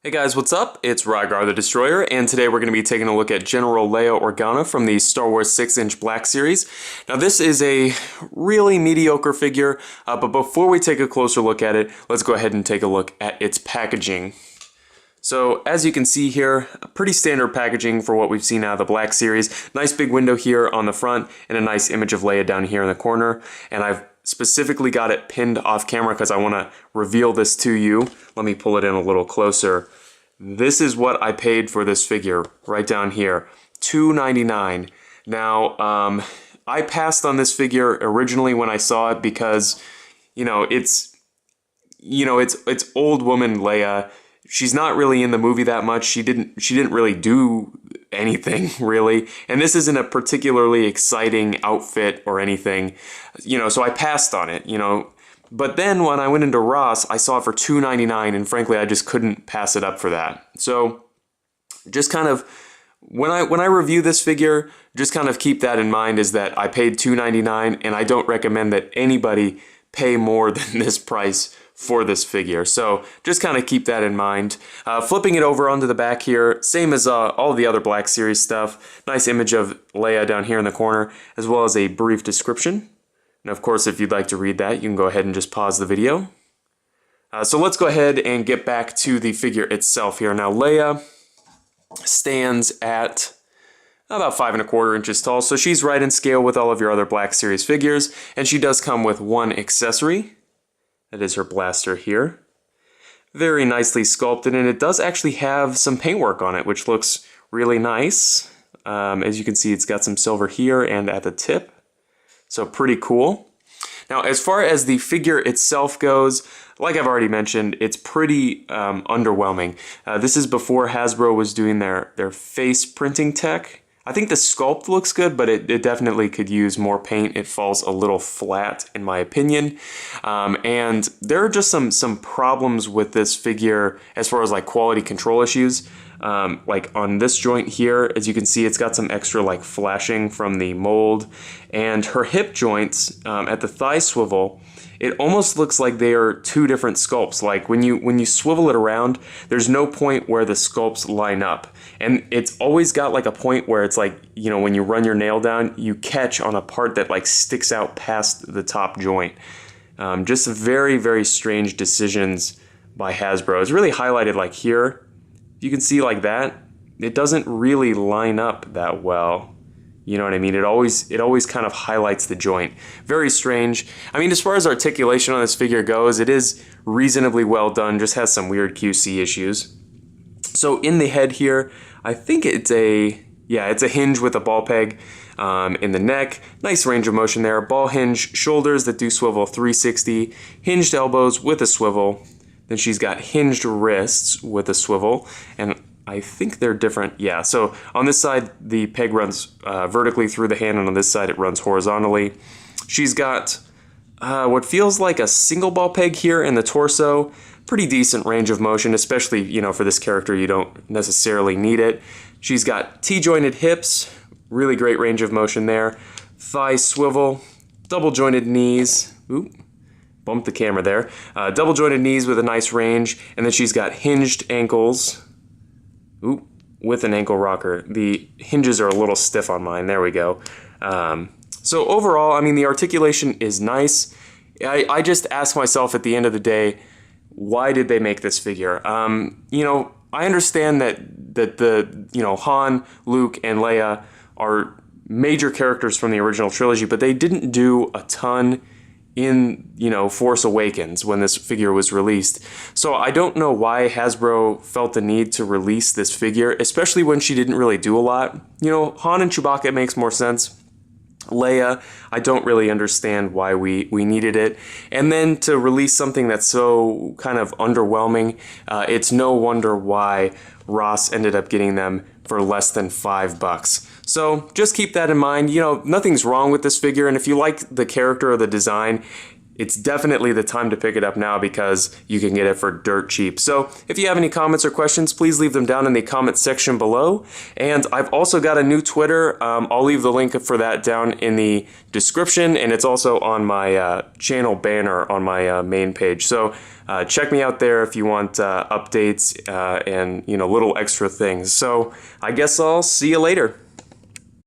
Hey guys, what's up? It's Rygar the Destroyer, and today we're going to be taking a look at General Leia Organa from the Star Wars 6-inch Black Series. Now this is a really mediocre figure, but before we take a closer look at it, let's go ahead and take a look at its packaging. So as you can see here, pretty standard packaging for what we've seen out of the Black Series. Nice big window here on the front, and a nice image of Leia down here in the corner, and I've specifically got it pinned off camera because I want to reveal this to you. Let me pull it in a little closer. This is what I paid for this figure right down here, $2.99. Now, I passed on this figure originally when I saw it because, it's old woman Leia. She's not really in the movie that much. She didn't really do anything really, and this isn't a particularly exciting outfit or anything, so I passed on it, But then when I went into Ross, I saw it for $2.99, and frankly, I just couldn't pass it up for that. So just kind of when I review this figure, just kind of keep that in mind, is that I paid $2.99, and I don't recommend that anybody pay more than this price for this figure. So just kind of keep that in mind. Flipping it over onto the back here, same as all the other Black Series stuff. Nice image of Leia down here in the corner, as well as a brief description. And of course, if you'd like to read that, you can go ahead and just pause the video. So let's go ahead and get back to the figure itself here. Now Leia stands at about 5¼ inches tall, so she's right in scale with all of your other Black Series figures, and she does come with one accessory. That is her blaster here. Very nicely sculpted, and it does actually have some paintwork on it, which looks really nice. As you can see, it's got some silver here and at the tip. So pretty cool. Now, as far as the figure itself goes, like I've already mentioned, it's pretty underwhelming. This is before Hasbro was doing their face printing tech. I think the sculpt looks good, but it definitely could use more paint. It falls a little flat, in my opinion. And there are just some problems with this figure as far as like quality control issues. Like on this joint here, as you can see, it's got some extra like flashing from the mold, and her hip joints at the thigh swivel, it almost looks like they are two different sculpts. Like when you swivel it around, there's no point where the sculpts line up, and it's always got like a point where it's like, when you run your nail down, you catch on a part that like sticks out past the top joint. Just very, very strange decisions by Hasbro. It's really highlighted like here. You can see like that, it doesn't really line up that well. You know what I mean? It always kind of highlights the joint. Very strange. I mean, as far as articulation on this figure goes, it is reasonably well done, just has some weird QC issues. So in the head here, I think it's a hinge with a ball peg in the neck. Nice range of motion there. Ball hinge shoulders that do swivel 360, hinged elbows with a swivel. Then she's got hinged wrists with a swivel, and I think they're different. Yeah, so on this side, the peg runs vertically through the hand, and on this side, it runs horizontally. She's got what feels like a single ball peg here in the torso. Pretty decent range of motion, especially, for this character, you don't necessarily need it. She's got T-jointed hips, really great range of motion there. Thigh swivel, double jointed knees. Oop. Bumped the camera there. Double jointed knees with a nice range, and then she's got hinged ankles. Ooh, with an ankle rocker. The hinges are a little stiff on mine. There we go. So overall, I mean, the articulation is nice. I just ask myself at the end of the day, why did they make this figure? I understand that the Han, Luke, and Leia are major characters from the original trilogy, but they didn't do a ton in Force Awakens when this figure was released. So I don't know why Hasbro felt the need to release this figure, especially when she didn't really do a lot. Han and Chewbacca makes more sense. Leia, I don't really understand why we needed it. And then to release something that's so kind of underwhelming, it's no wonder why Ross ended up getting them for less than $5. So just keep that in mind. Nothing's wrong with this figure, and if you like the character or the design, it's definitely the time to pick it up now because you can get it for dirt cheap. So if you have any comments or questions, please leave them down in the comment section below. And I've also got a new Twitter. I'll leave the link for that down in the description, and it's also on my channel banner on my main page. So check me out there if you want updates and little extra things. So I guess I'll see you later.